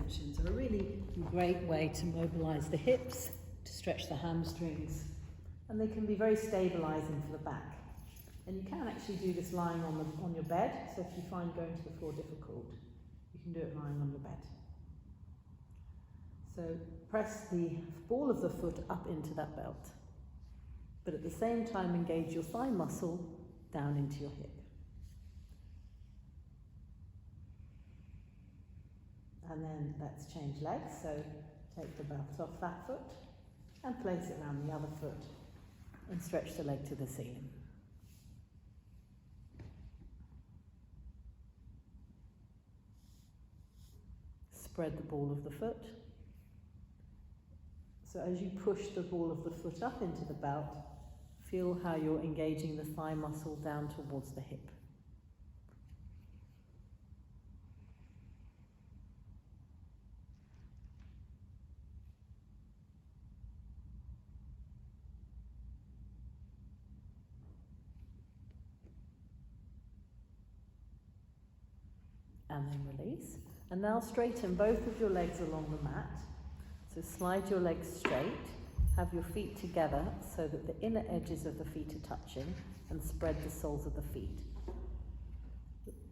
extensions are a really great way to mobilize the hips, to stretch the hamstrings, and they can be very stabilizing for the back. And you can actually do this lying on your bed, so if you find going to the floor difficult, you can do it lying on your bed. So press the ball of the foot up into that belt, but at the same time engage your thigh muscle down into your hip. And then let's change legs, so take the belt off that foot and place it around the other foot and stretch the leg to the ceiling. Spread the ball of the foot. So as you push the ball of the foot up into the belt, feel how you're engaging the thigh muscle down towards the hip. And then release. And now straighten both of your legs along the mat. So slide your legs straight, have your feet together so that the inner edges of the feet are touching, and spread the soles of the feet.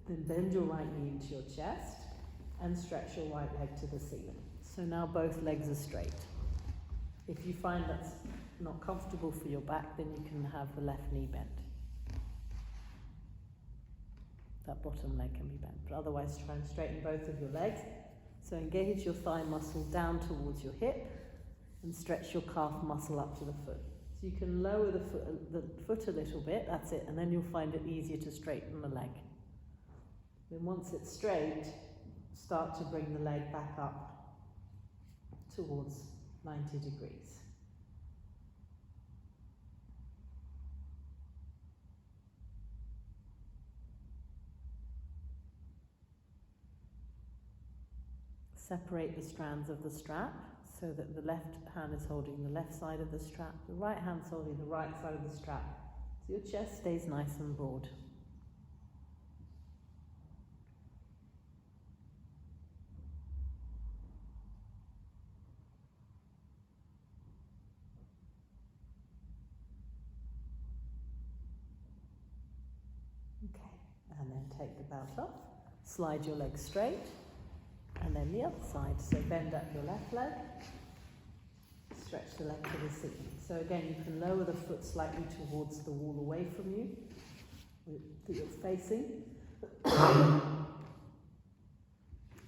Then bend your right knee into your chest and stretch your right leg to the ceiling. So now both legs are straight. If you find that's not comfortable for your back, then you can have the left knee bent. That bottom leg can be bent, but otherwise try and straighten both of your legs. So engage your thigh muscle down towards your hip and stretch your calf muscle up to the foot. So you can lower the foot a little bit, that's it, and then you'll find it easier to straighten the leg. Then once it's straight, start to bring the leg back up towards 90 degrees. Separate the strands of the strap so that the left hand is holding the left side of the strap, the right hand's holding the right side of the strap, so your chest stays nice and broad. Okay, and then take the belt off, slide your legs straight, and then the other side. So bend up your left leg, stretch the leg to the ceiling. So again, you can lower the foot slightly towards the wall away from you that you're facing.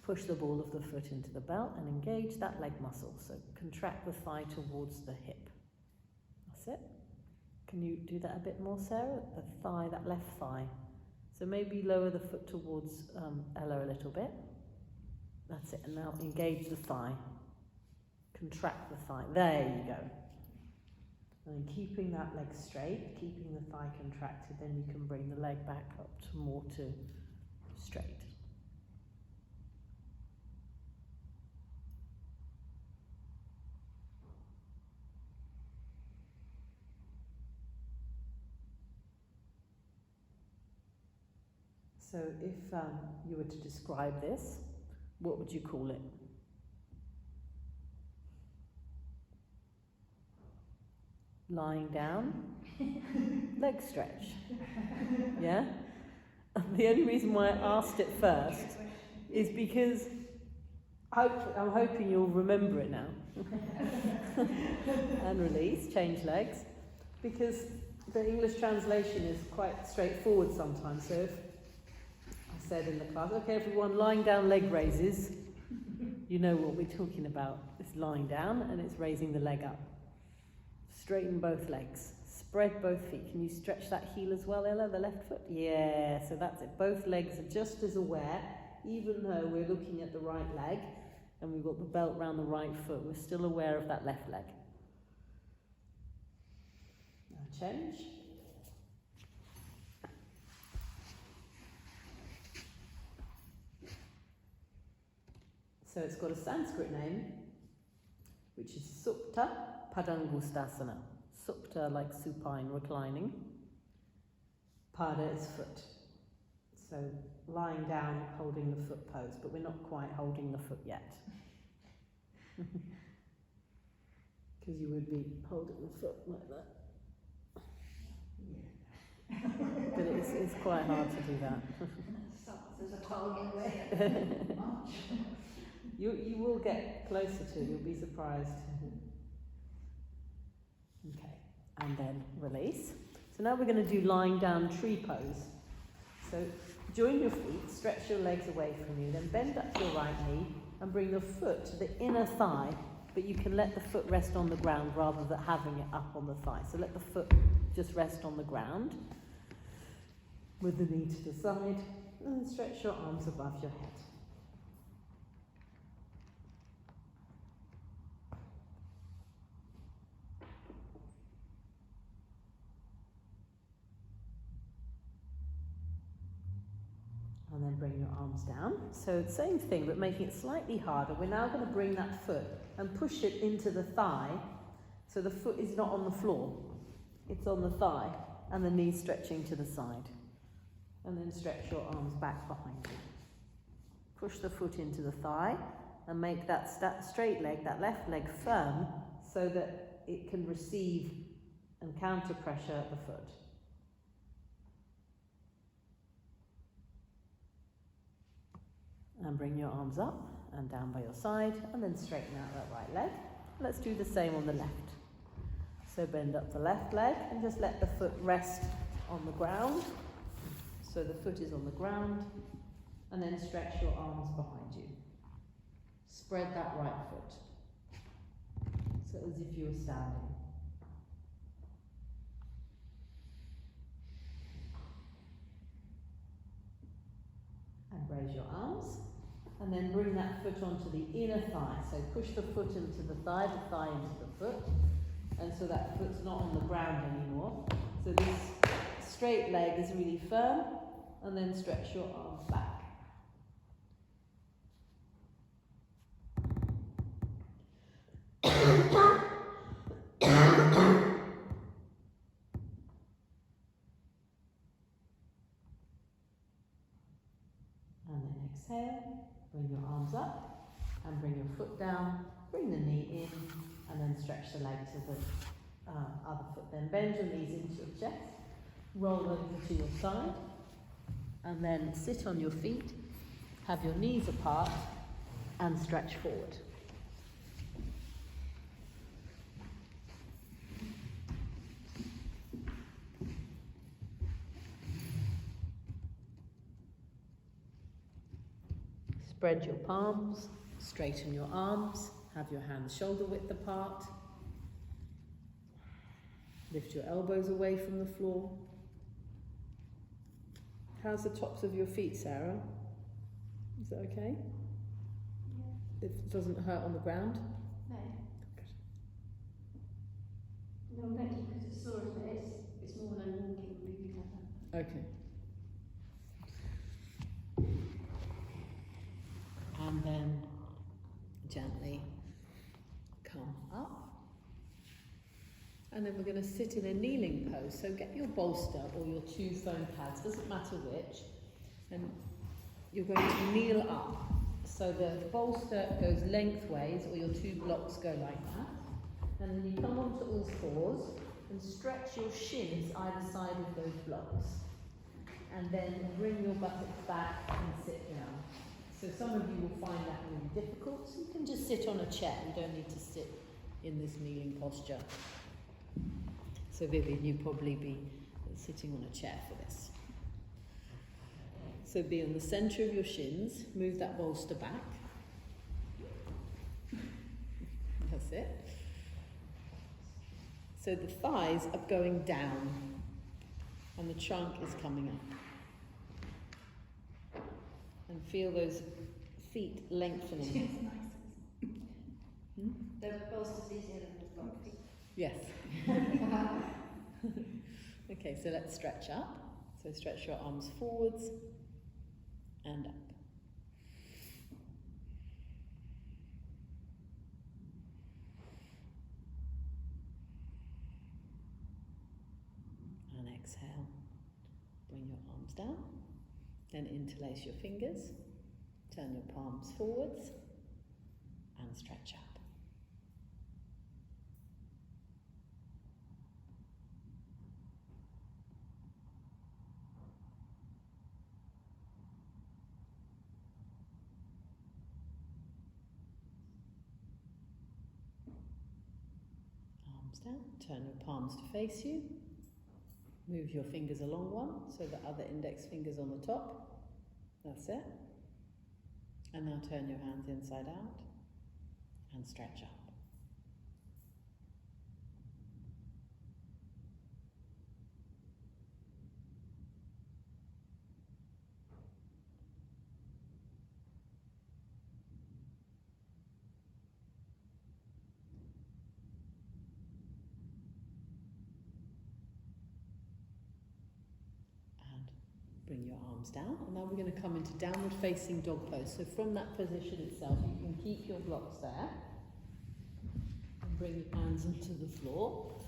Push the ball of the foot into the belt and engage that leg muscle. So contract the thigh towards the hip. That's it. Can you do that a bit more, Sarah? The thigh, that left thigh. So maybe lower the foot towards Ella a little bit. That's it, and now engage the thigh. Contract the thigh. There you go. And keeping that leg straight, keeping the thigh contracted, then you can bring the leg back up to more to straight. So if you were to describe this, what would you call it? Lying down, leg stretch. Yeah? The only reason why I asked it first is because I'm hoping you'll remember it now. And release, change legs. Because the English translation is quite straightforward sometimes. So if I said in the class, okay everyone, lying down leg raises, you know what we're talking about. It's lying down and it's raising the leg up. Straighten both legs. Spread both feet. Can you stretch that heel as well, Ella, the left foot? Yeah, so that's it. Both legs are just as aware, even though we're looking at the right leg and we've got the belt around the right foot, we're still aware of that left leg. Now change. So it's got a Sanskrit name, which is Supta Padangustasana. Supta like supine, reclining. Pada is foot. So lying down, holding the foot pose, but we're not quite holding the foot yet. Because you would be holding the foot like that. But it's quite hard to do that. There's a target way. You will get closer to it, you'll be surprised. Okay, and then release. So now we're going to do lying down tree pose. So join your feet, stretch your legs away from you, then bend up your right knee and bring your foot to the inner thigh, but you can let the foot rest on the ground rather than having it up on the thigh. So let the foot just rest on the ground with the knee to the side, and stretch your arms above your head. And then bring your arms down. So same thing, but making it slightly harder. We're now going to bring that foot and push it into the thigh, so the foot is not on the floor. It's on the thigh, and the knee stretching to the side. And then stretch your arms back behind you. Push the foot into the thigh and make that straight leg, that left leg, firm so that it can receive and counter pressure the foot. And bring your arms up and down by your side, and then straighten out that right leg. Let's do the same on the left. So bend up the left leg and just let the foot rest on the ground. So the foot is on the ground, and then stretch your arms behind you. Spread that right foot, so as if you were standing. And raise your arms, and then bring that foot onto the inner thigh. So push the foot into the thigh into the foot, and so that foot's not on the ground anymore. So this straight leg is really firm, and then stretch your arms back. And then exhale, bring your arms up, and bring your foot down, bring the knee in, and then stretch the leg to the other foot. Then bend your knees into your chest, roll over to your side, and then sit on your feet, have your knees apart, and stretch forward. Spread your palms, straighten your arms, have your hands shoulder width apart. Lift your elbows away from the floor. How's the tops of your feet, Sarah? Is that okay? Yeah. It doesn't hurt on the ground? No. No, thank you, because it's sore, but it's more than walking, moving like that. Okay. And then gently come up. And then we're going to sit in a kneeling pose. So get your bolster or your 2 foam pads, doesn't matter which, and you're going to kneel up. So the bolster goes lengthways, or your 2 blocks go like that. And then you come onto all fours and stretch your shins either side of those blocks. And then bring your buttocks back and sit down. So some of you will find that really difficult, so you can just sit on a chair. You don't need to sit in this kneeling posture. So Vivian, you'd probably be sitting on a chair for this. So be on the centre of your shins, move that bolster back. That's it. So the thighs are going down and the trunk is coming up. And feel those feet lengthening. The bolster's easier than the blocks. Yes. Okay, so let's stretch up. So stretch your arms forwards and up. And exhale. Bring your arms down Then interlace your fingers, turn your palms forwards and stretch up. Arms down, turn your palms to face you. Move your fingers along one, so the other index finger's on the top. That's it. And now turn your hands inside out and stretch up. Bring your arms down, and now we're going to come into downward facing dog pose. So from that position itself, you can keep your blocks there and bring your hands into the floor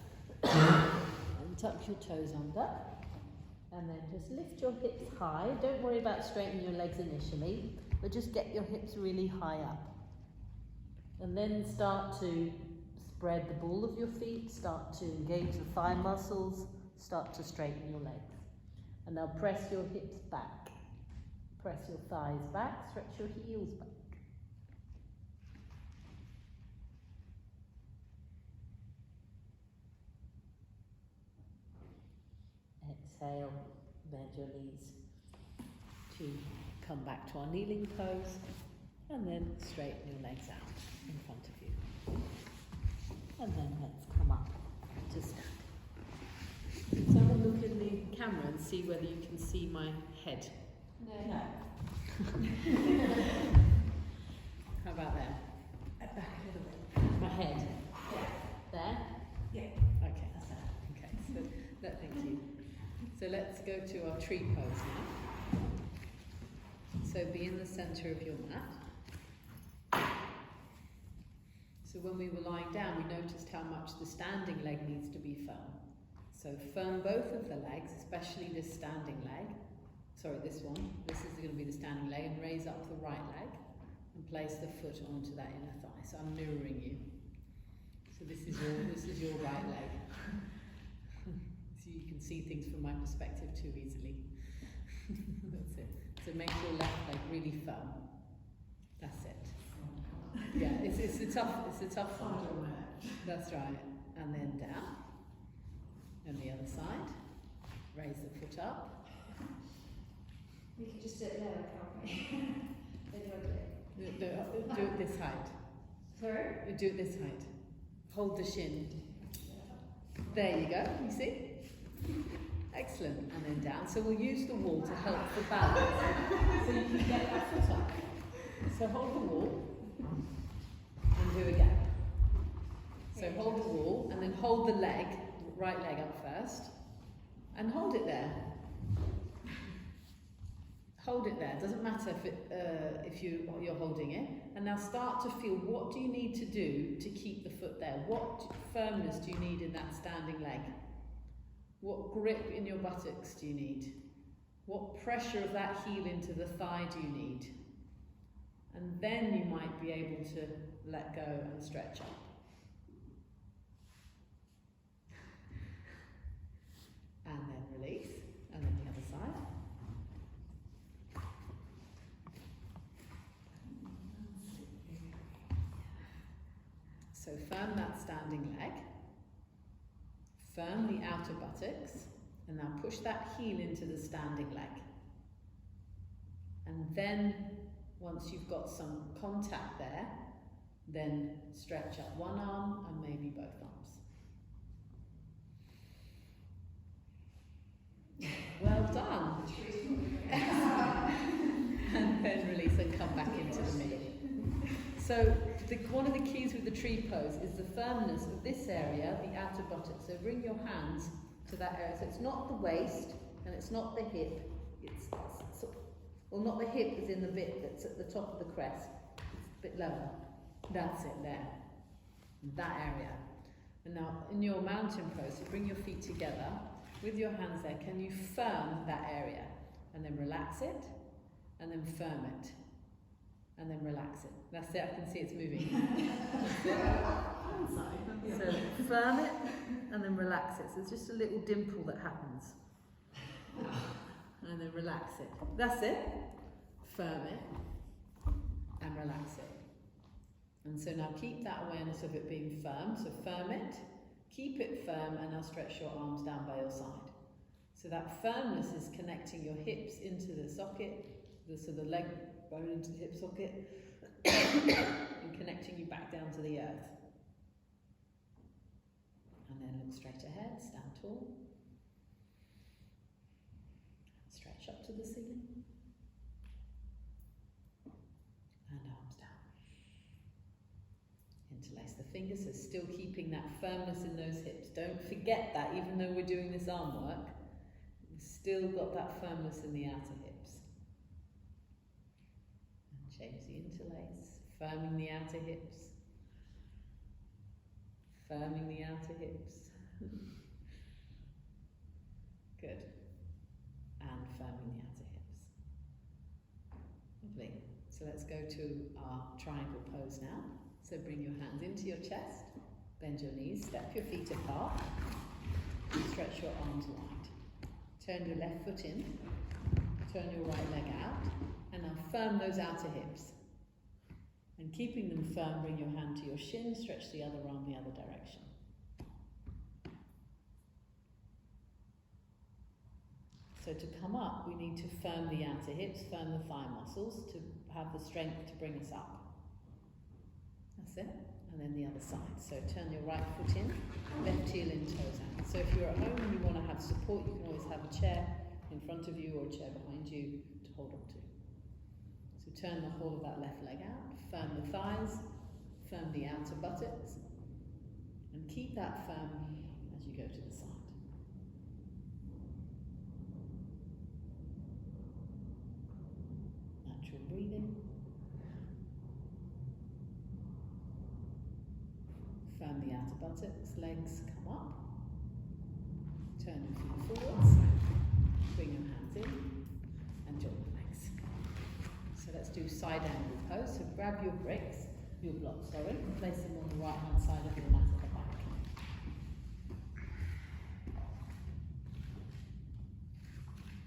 and tuck your toes under, and then just lift your hips high. Don't worry about straightening your legs initially, but just get your hips really high up, and then start to spread the ball of your feet, start to engage the thigh muscles, start to straighten your legs. And now press your hips back. Press your thighs back, stretch your heels back. Exhale, bend your knees to come back to our kneeling pose, and then straighten your legs out in front of you. And then let's come up to stand. So have a look in the camera and see whether you can see my head. No. How about there? Back a little bit. My head. Yeah. There? Yeah. Okay, that's that. Okay, so thank you. So let's go to our tree pose now. So be in the centre of your mat. So when we were lying down, we noticed how much the standing leg needs to be firm. So firm both of the legs, especially this standing leg. Sorry, this one. This is going to be the standing leg, and raise up the right leg and place the foot onto that inner thigh. So I'm mirroring you. So this is your right leg. So you can see things from my perspective too easily. That's it. So make your left leg really firm. That's it. Yeah, it's a tough one. That's right. And then down. And the other side. Raise the foot up. We can just do it there, can't we? Then do it. Do it this height. Sorry? Do it this height. Hold the shin. There you go. You see? Excellent. And then down. So we'll use the wall to help the balance. So you can get that foot up. So hold the wall. And do again. So hold the wall and then hold the leg. Right leg up first, and hold it there. Hold it there. Doesn't matter if you're holding it. And now start to feel, what do you need to do to keep the foot there? What firmness do you need in that standing leg? What grip in your buttocks do you need? What pressure of that heel into the thigh do you need? And then you might be able to let go and stretch up. And then release, and then the other side. So firm that standing leg, firm the outer buttocks, and now push that heel into the standing leg. And then, once you've got some contact there, then stretch up one arm and maybe both arms. Well done. And then release and come back into the middle. So one of the keys with the tree pose is the firmness of this area, the outer buttock. So bring your hands to that area. So it's not the waist and it's not the hip. Well, not the hip is in the bit that's at the top of the crest. It's a bit lower. That's it there. That area. And now in your mountain pose, so bring your feet together. With your hands there, can you firm that area? and then relax it, and then firm it, and then relax it. That's it, I can see it's moving. So firm it, and then relax it. So it's just a little dimple that happens. And then relax it. That's it. Firm it, and relax it. And so now keep that awareness of it being firm. So firm it, keep it firm, and now stretch your arms down by your side. So that firmness is connecting your hips into the socket, so the leg bone into the hip socket, and connecting you back down to the earth. And then look straight ahead, stand tall. Stretch up to the ceiling. And arms down. Interlace the fingers, so still keeping that firmness in those hips. Don't forget that, even though we're doing this arm work, we've still got that firmness in the outer hips. And change the interlace, firming the outer hips. Firming the outer hips. Good. And firming the outer hips. Lovely. So let's go to our triangle pose now. So bring your hands into your chest, bend your knees, step your feet apart, and stretch your arms wide. Turn your left foot in, turn your right leg out, and now firm those outer hips. And keeping them firm, bring your hand to your shin, stretch the other arm the other direction. So to come up, we need to firm the outer hips, firm the thigh muscles to have the strength to bring us up. That's it. And then the other side. So turn your right foot in, left heel in, toes out. So if you're at home and you want to have support, you can always have a chair in front of you or a chair behind you to hold on to. So turn the whole of that left leg out, firm the thighs, firm the outer buttocks, and keep that firm as you go to the side. Natural breathing. Firm the outer buttocks, legs come up. Turn your feet forwards. Bring your hands in and join the legs. So let's do side angle pose. So grab your bricks, your blocks, sorry, and place them on the right hand side of your mat at the back.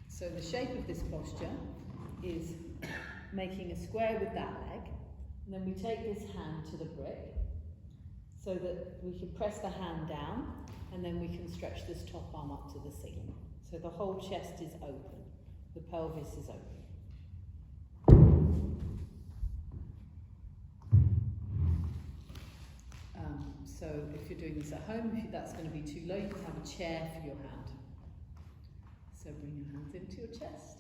So the shape of this posture is making a square with that leg, and then we take this hand to the brick so that we can press the hand down, and then we can stretch this top arm up to the ceiling. So the whole chest is open, the pelvis is open. So if you're doing this at home, if that's going to be too low, you can have a chair for your hand. So bring your hands into your chest,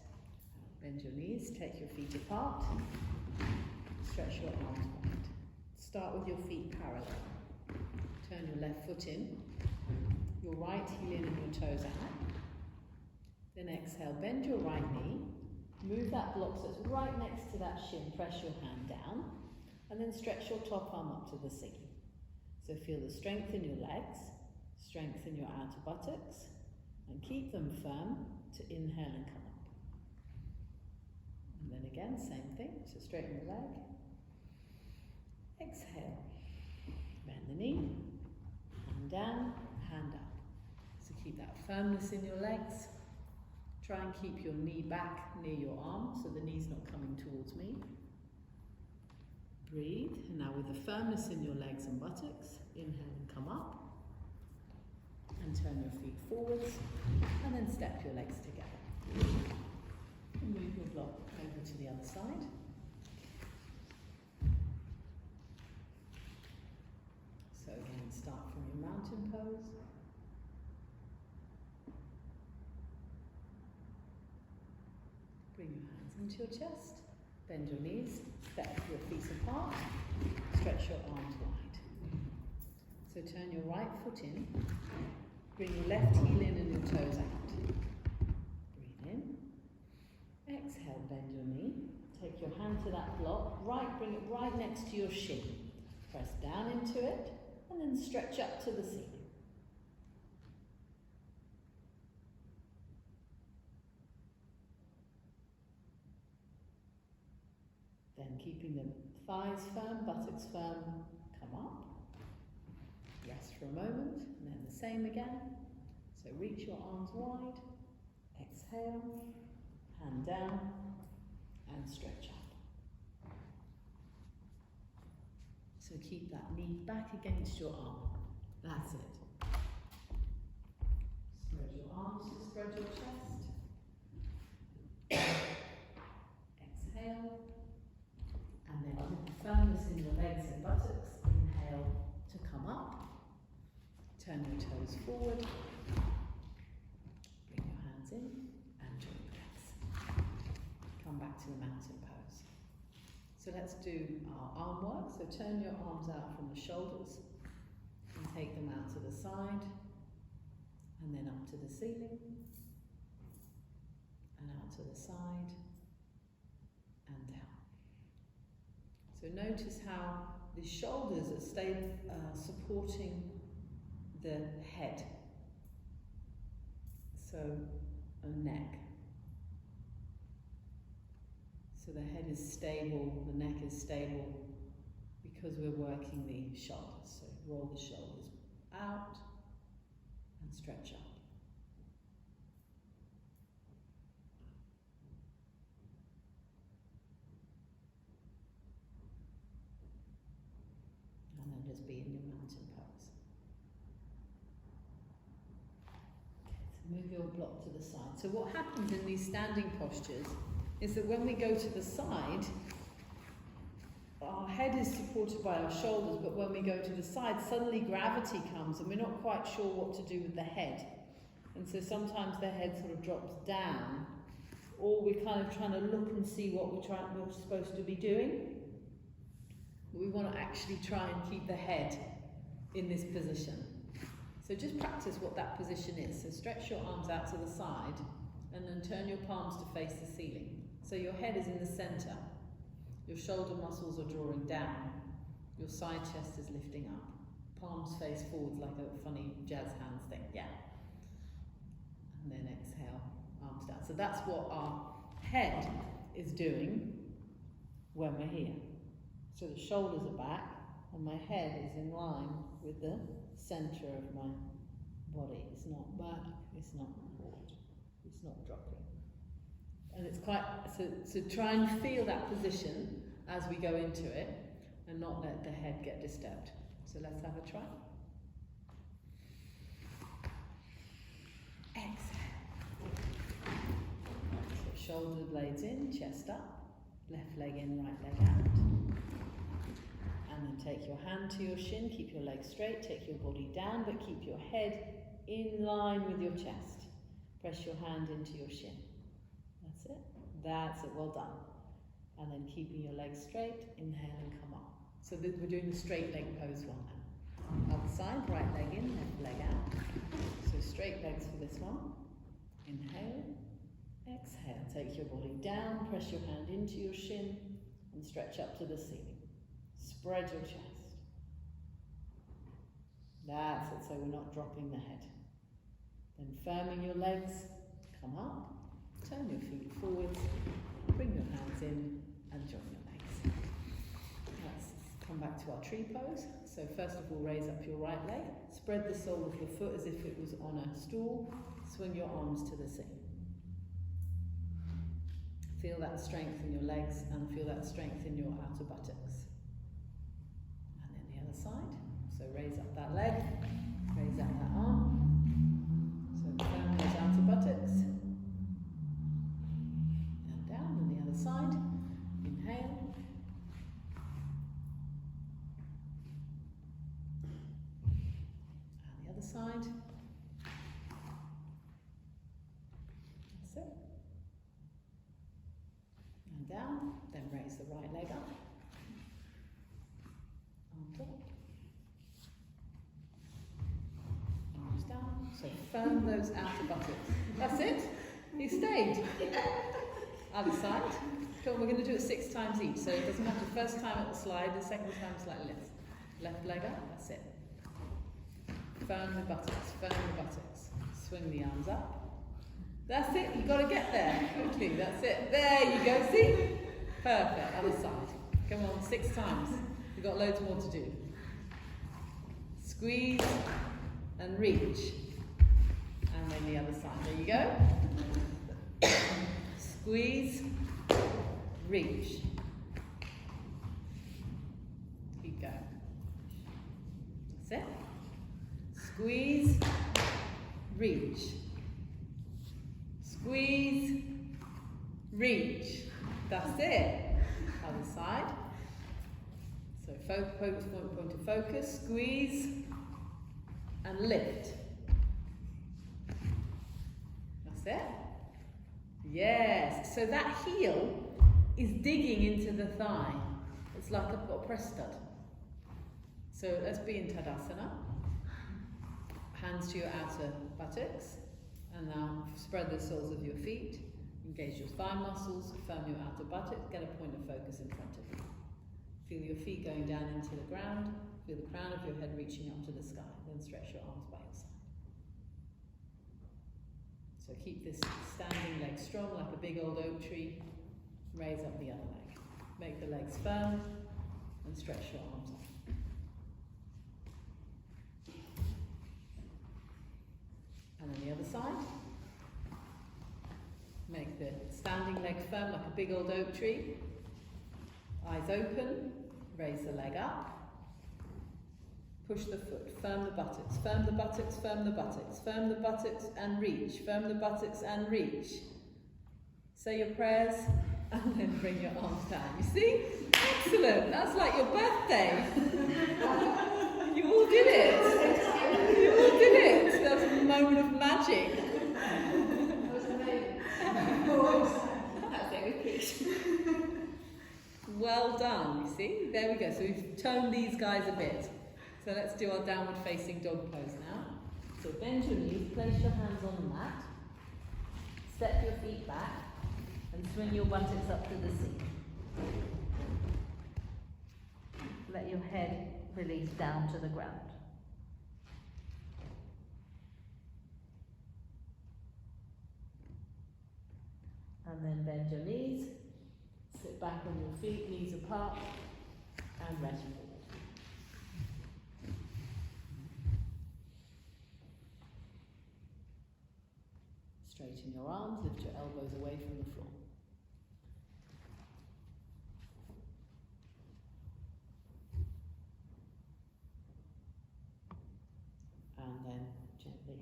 bend your knees, take your feet apart, stretch your arms wide. Start with your feet parallel. Turn your left foot in, your right heel in and your toes out. Then exhale, bend your right knee, move that block so it's right next to that shin, press your hand down, and then stretch your top arm up to the ceiling. So feel the strength in your legs, strengthen your outer buttocks, and keep them firm to inhale and come up. And then again, same thing, so straighten the leg, exhale, bend the knee, hand down, hand up. So keep that firmness in your legs. Try and keep your knee back near your arm so the knee's not coming towards me. Breathe, and now with the firmness in your legs and buttocks, inhale and come up. And turn your feet forwards, and then step your legs together. And move your block over to the other side. So again, start from your mountain pose. Bring your hands into your chest, bend your knees, step your feet apart, stretch your arms wide. So turn your right foot in, bring your left heel in and your toes out. Breathe in, exhale, bend your knee, take your hand to that block, bring it right next to your shin. Press down into it, and then stretch up to the ceiling. Then keeping the thighs firm, buttocks firm, come up. Rest for a moment, and then the same again. So reach your arms wide, exhale, hand down, and stretch up. So keep that knee back against your arm. That's it. Spread your arms to spread your chest. Exhale. And then with firmness in your legs and buttocks, inhale to come up. Turn your toes forward. Bring your hands in and join your legs. Come back to the mountain pose. So let's do our arm work. So turn your arms out from the shoulders and take them out to the side and then up to the ceiling and out to the side and down. So notice how the shoulders are supporting the head, so a neck. So the head is stable, the neck is stable because we're working the shoulders. So roll the shoulders out and stretch up. And then just be in your mountain pose. Move your block to the side. So what happens in these standing postures is that when we go to the side, our head is supported by our shoulders, but when we go to the side, suddenly gravity comes and we're not quite sure what to do with the head. And so sometimes the head sort of drops down, or we're kind of trying to look and see what we're supposed to be doing. But we want to actually try and keep the head in this position. So just practice what that position is. So stretch your arms out to the side and then turn your palms to face the ceiling. So your head is in the center. Your shoulder muscles are drawing down. Your side chest is lifting up. Palms face forwards like a funny jazz hands thing. Yeah. And then exhale, arms down. So that's what our head is doing when we're here. So the shoulders are back and my head is in line with the center of my body. It's not back, it's not forward, it's not dropping. And it's quite, so try and feel that position as we go into it and not let the head get disturbed. So let's have a try. Exhale. So shoulder blades in, chest up, left leg in, right leg out. And then take your hand to your shin, keep your legs straight, take your body down, but keep your head in line with your chest. Press your hand into your shin. That's it. That's it. Well done. And then keeping your legs straight, inhale and come up. So we're doing the straight leg pose one now. Other side, right leg in, left leg out. So straight legs for this one. Inhale, exhale. Take your body down, press your hand into your shin, and stretch up to the ceiling. Spread your chest. That's it, so we're not dropping the head. Then firming your legs, come up, turn your feet forwards, bring your hands in and join your legs. Let's come back to our tree pose. So first of all, raise up your right leg, spread the sole of your foot as if it was on a stool, swing your arms to the ceiling. Feel that strength in your legs and feel that strength in your outer buttocks. Side. So raise up that leg, raise out that arm. So firm those outer buttocks. And down on the other side. Inhale. And the other side. That's it. And down. Then raise the right leg up. Arms up. Down. So firm those outer buttocks. That's it. You stayed. Other side. Cool. We're going to do it 6 times each. So it doesn't matter. First time at the slide, the second time slightly less. Left leg up. That's it. Firm the buttocks. Firm the buttocks. Swing the arms up. That's it. You've got to get there quickly. That's it. There you go. See? Perfect. Other side. Come on, 6 times. We've got loads more to do. Squeeze and reach. And then the other side. There you go. Squeeze, reach. Keep going. That's it. Squeeze, reach. Squeeze, reach. That's it. Other side. So focus, point to focus. Squeeze and lift. That's it. Yes. So that heel is digging into the thigh. It's like I've got a press stud. So let's be in Tadasana. Hands to your outer buttocks. And now spread the soles of your feet. Engage your thigh muscles. Firm your outer buttocks. Get a point of focus in front of you. Feel your feet going down into the ground. Feel the crown of your head reaching up to the sky. Then stretch your arms by your side. So keep this standing leg strong like a big old oak tree. Raise up the other leg. Make the legs firm and stretch your arms up. And on the other side, make the standing leg firm like a big old oak tree. Eyes open, raise the leg up. Push the foot, firm the buttocks, firm the buttocks, firm the buttocks, firm the buttocks and reach, firm the buttocks and reach. Say your prayers and then bring your arms down. You see? Excellent, that's like your birthday. You all did it. You all did it. That was a moment of magic. That was amazing. That's it, repeat. Well done, you see? There we go. So we've toned these guys a bit. So let's do our downward facing dog pose now. So bend your knees, place your hands on the mat, step your feet back and swing your buttocks up to the seat. Let your head release down to the ground. And then bend your knees, sit back on your feet, knees apart, and rest forward. Straighten your arms, lift your elbows away from the floor. And then gently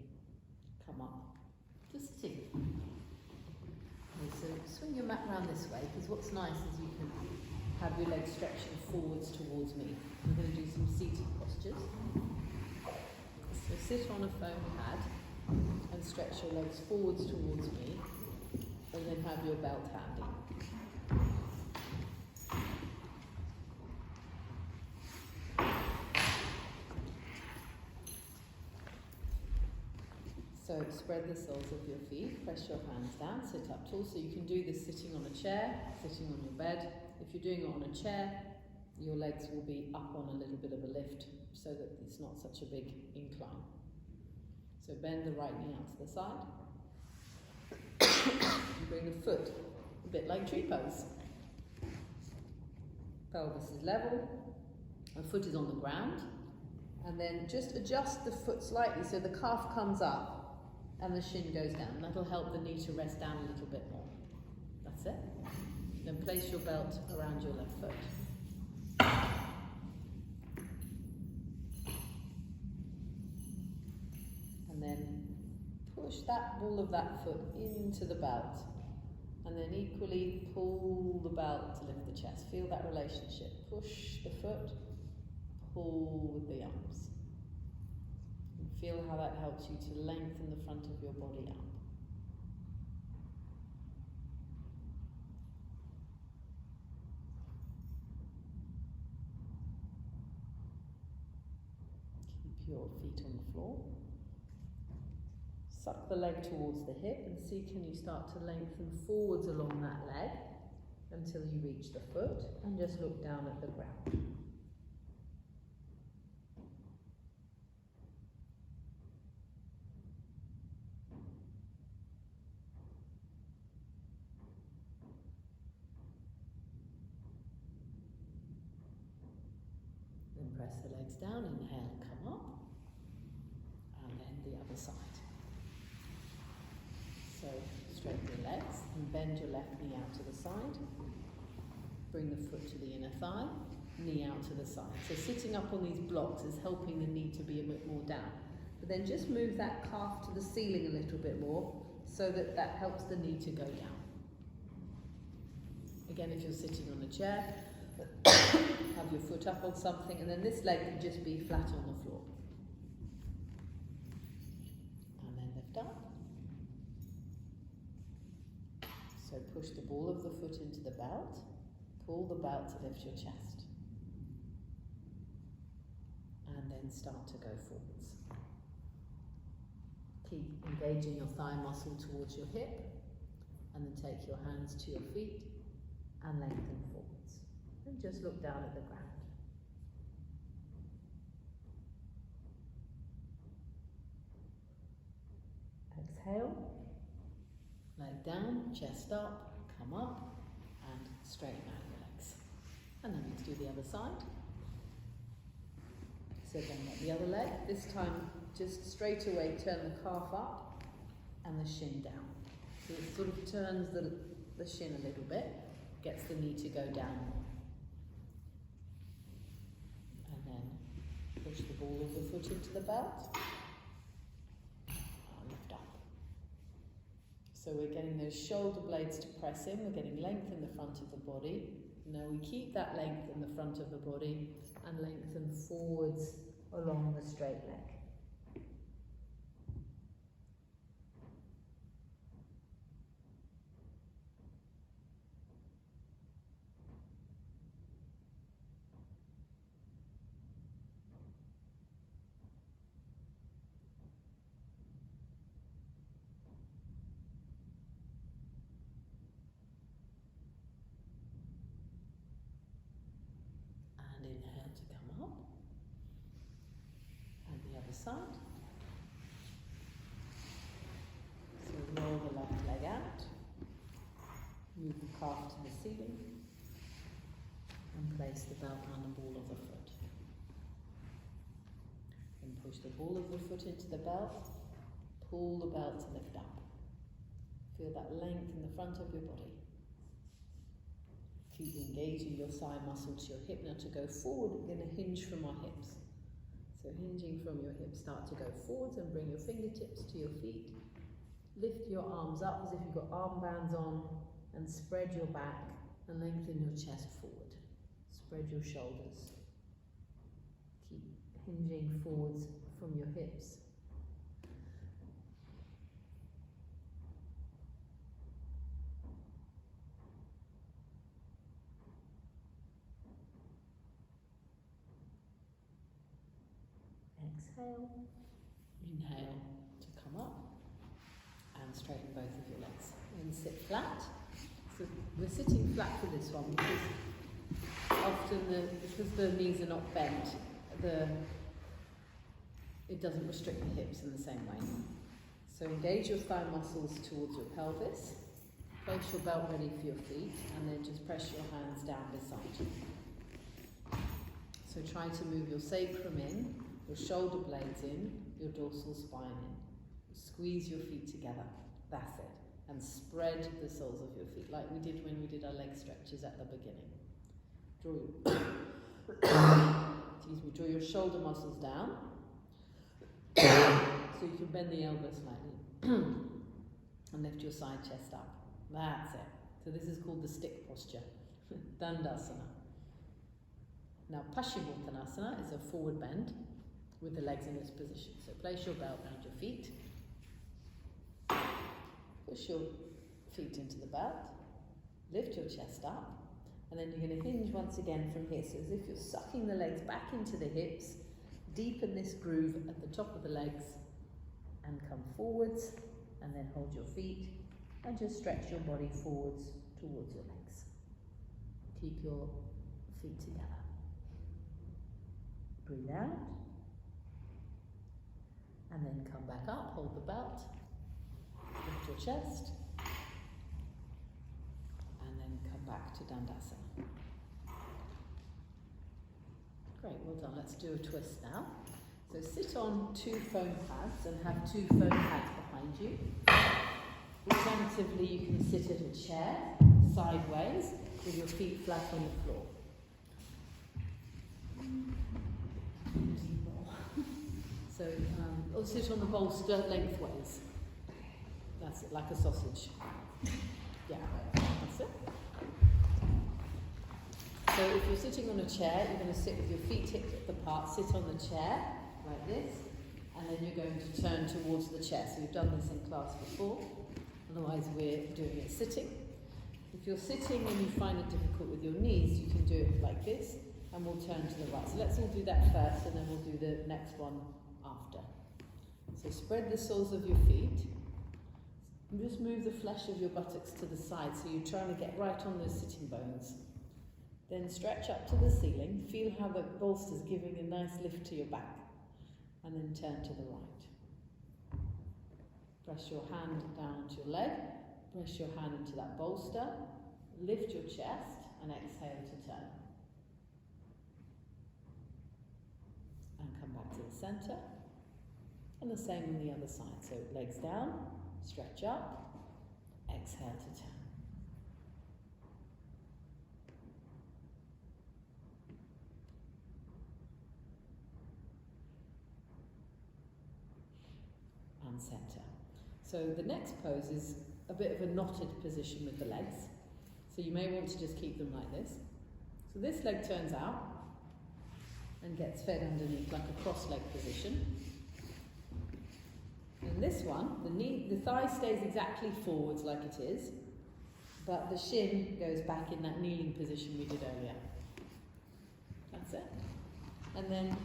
come up to sitting. Okay, so swing your mat around this way, because what's nice is you can have your legs stretching forwards towards me. I'm going to do some seated postures. So sit on a foam pad and stretch your legs forwards towards me, and then have your belt handy. So spread the soles of your feet, press your hands down, sit up tall. So you can do this sitting on a chair, sitting on your bed. If you're doing it on a chair, your legs will be up on a little bit of a lift so that it's not such a big incline. So bend the right knee out to the side. And bring the foot a bit like tree pose. Pelvis is level, the foot is on the ground. And then just adjust the foot slightly so the calf comes up and the shin goes down. That'll help the knee to rest down a little bit more. That's it. Then place your belt around your left foot. And then push that ball of that foot into the belt. And then equally pull the belt to lift the chest. Feel that relationship. Push the foot, pull with the arms. And feel how that helps you to lengthen the front of your body up. Keep your feet on the floor. Suck the leg towards the hip and see, can you start to lengthen forwards along that leg until you reach the foot, and just look down at the ground. press the legs down, inhale, come up, and then the other side. So straighten your legs and bend your left knee out to the side. Bring the foot to the inner thigh, knee out to the side. So sitting up on these blocks is helping the knee to be a bit more down. But then just move that calf to the ceiling a little bit more so that that helps the knee to go down. Again, if you're sitting on a chair, have your foot up on something, and then this leg can just be flat on the floor. And then lift up. So push the ball of the foot into the belt. Pull the belt to lift your chest. And then start to go forwards. Keep engaging your thigh muscle towards your hip, and then take your hands to your feet and lengthen forwards. And just look down at the ground. Exhale, leg down, chest up, come up, and straighten out your legs. And then let's do the other side. So then let the other leg, this time just straight away turn the calf up and the shin down. So it sort of turns the shin a little bit, gets the knee to go down more. And then push the ball of the foot into the belt. And lift up. So we're getting those shoulder blades to press in, we're getting length in the front of the body. Now we keep that length in the front of the body and lengthen forwards along the straight leg. Inhale to come up, and the other side. So roll the left leg out, move the calf to the ceiling, and place the belt on the ball of the foot. Then push the ball of the foot into the belt, pull the belt to lift up. Feel that length in the front of your body. Keep engaging your thigh muscle to your hip. Now to go forward, we're going to hinge from our hips. So hinging from your hips, start to go forwards and bring your fingertips to your feet. Lift your arms up as if you've got armbands on, and spread your back and lengthen your chest forward. Spread your shoulders. Keep hinging forwards from your hips. Exhale, inhale to come up and straighten both of your legs. And sit flat. So we're sitting flat for this one because often because the knees are not bent, it doesn't restrict the hips in the same way. So engage your thigh muscles towards your pelvis. Place your belt ready for your feet, and then just press your hands down beside you. So try to move your sacrum in, your shoulder blades in, your dorsal spine in. Squeeze your feet together. That's it. And spread the soles of your feet like we did when we did our leg stretches at the beginning. Draw your shoulder muscles down so you can bend the elbow slightly and lift your side chest up. That's it. So this is called the stick posture, Dandasana. Now Paschimottanasana is a forward bend with the legs in this position. So place your belt around your feet. Push your feet into the belt. Lift your chest up. And then you're going to hinge once again from here. So as if you're sucking the legs back into the hips. Deepen this groove at the top of the legs. And come forwards. And then hold your feet. And just stretch your body forwards towards your legs. Keep your feet together. Breathe out. And then come back up, hold the belt, lift your chest, and then come back to Dandasana. Great, well done. Let's do a twist now. So sit on 2 foam pads and have 2 foam pads behind you. Alternatively, you can sit at a chair, sideways, with your feet flat on the floor. So, or sit on the bolster lengthways. That's it, like a sausage. Yeah, that's it. So if you're sitting on a chair, you're going to sit with your feet hip apart, sit on the chair, like this, and then you're going to turn towards the chair. So you've done this in class before, otherwise we're doing it sitting. If you're sitting and you find it difficult with your knees, you can do it like this, and we'll turn to the right. So let's all do that first, and then we'll do the next one after. So spread the soles of your feet, and just move the flesh of your buttocks to the side, so you're trying to get right on those sitting bones. Then stretch up to the ceiling, feel how the bolster is giving a nice lift to your back, and then turn to the right. Press your hand down to your leg, press your hand into that bolster, lift your chest, and exhale to turn. And come back to the centre, and the same on the other side. So legs down, stretch up, exhale to turn. And centre. So the next pose is a bit of a knotted position with the legs. So you may want to just keep them like this. So this leg turns out and gets fed underneath like a cross-leg position. And this one, the thigh stays exactly forwards like it is, but the shin goes back in that kneeling position we did earlier. That's it. And then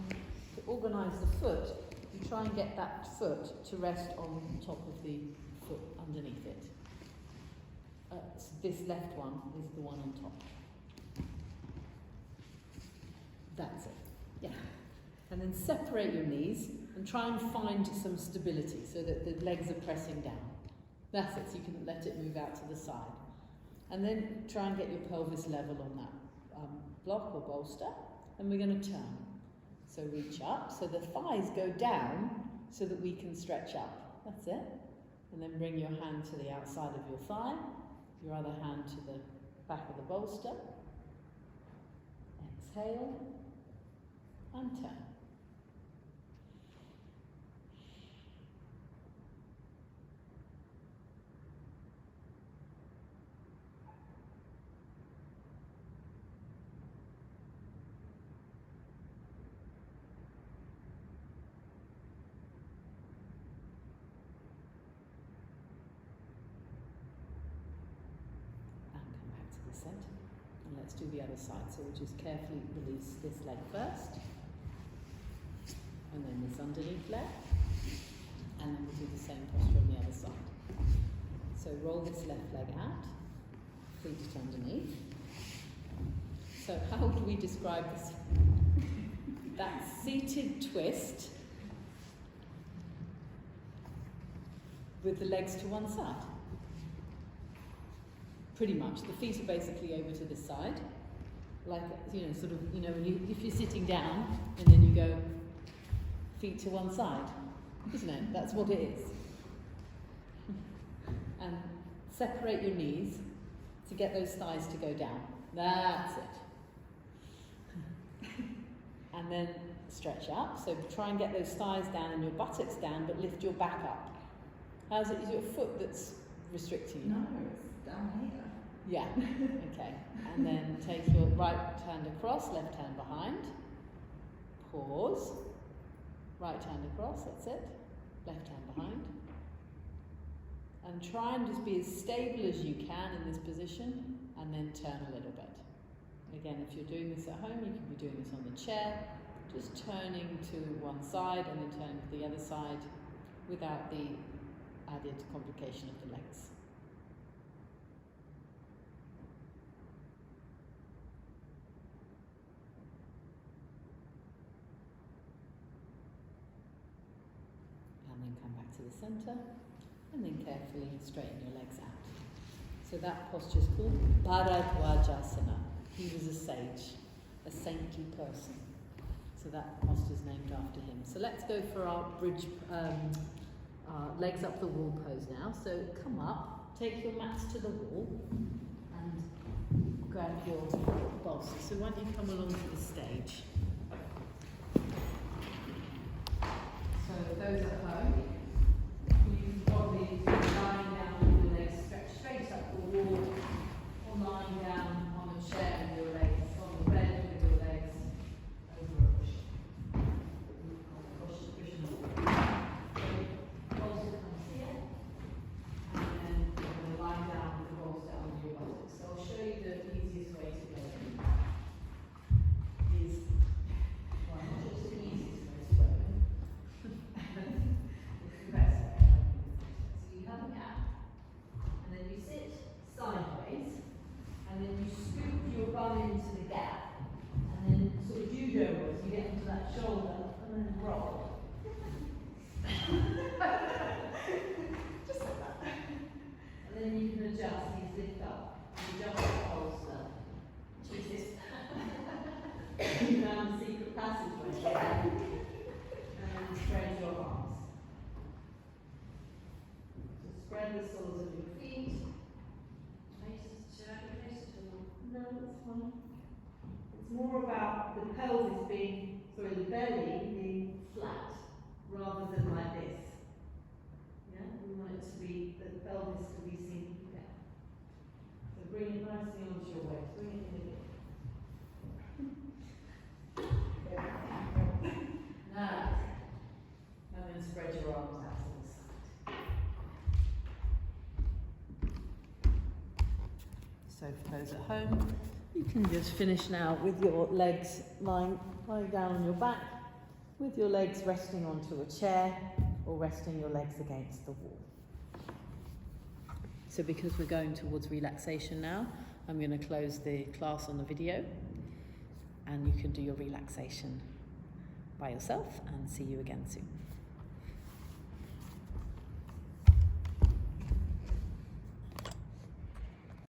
to organise the foot, you try and get that foot to rest on top of the foot underneath it. So this left one is the one on top. That's it. Yeah. And then separate your knees and try and find some stability so that the legs are pressing down. That's it, so you can let it move out to the side. And then try and get your pelvis level on that block or bolster, and we're going to turn. So reach up, so the thighs go down so that we can stretch up. That's it. And then bring your hand to the outside of your thigh, your other hand to the back of the bolster. Exhale and turn. Centre. And let's do the other side. So we'll just carefully release this leg first, and then this underneath leg, and then we'll do the same posture on the other side. So roll this left leg out, feet underneath. So how would we describe this? That seated twist with the legs to one side. Pretty much. The feet are basically over to this side, like, sort of, when if you're sitting down and then you go feet to one side, isn't it? That's what it is. And separate your knees to get those thighs to go down. That's it. And then stretch up. So try and get those thighs down and your buttocks down, but lift your back up. How's it? Is your foot that's restricting you? No, it's down here. Yeah, okay. And then take your right hand across, left hand behind. Pause. Right hand across, that's it. Left hand behind. And try and just be as stable as you can in this position, and then turn a little bit. Again, if you're doing this at home, you can be doing this on the chair, just turning to one side and then turning to the other side without the added complication of the legs. And then come back to the centre, and then carefully straighten your legs out. So that posture is called Bharadwajasana. He was a sage, a saintly person. So that posture's named after him. So let's go for our bridge, our legs up the wall pose now. So come up, take your mats to the wall and grab your bolsters. So why don't you come along to the stage? So those at home, you can probably be lying down with your legs stretched straight up the wall, or lying down on a chair with your legs, on the bed with your legs over a cushion. Bolster comes here, and then you're going to lie down with the bolster under your buttocks. So I'll show you the easiest way to go. Is, well, not just the easiest way to go. It's the best way. So you have a gap, and then you sit sideways, and then you scoop your bum into the gap, and then sort of judo moves, you get into that shoulder, and then roll. Just like that. And then you can adjust, these lift up, and adjust the bolster. Jesus. You found the secret passageway there. And then spread your arms. So spread the soles of your feet. Should I be closer to them? No, that's fine. It's more about the pelvis being, sorry, the belly being flat rather than like this. Yeah, we want it to be, the pelvis to be seen down. So bring it nicely onto your waist. Bring it in a bit. Nice. And then spread your arms out to the side. So for those at home, you can just finish now with your legs lying down on your back, with your legs resting onto a chair or resting your legs against the wall. So because we're going towards relaxation now, I'm going to close the class on the video, and you can do your relaxation by yourself, and see you again soon.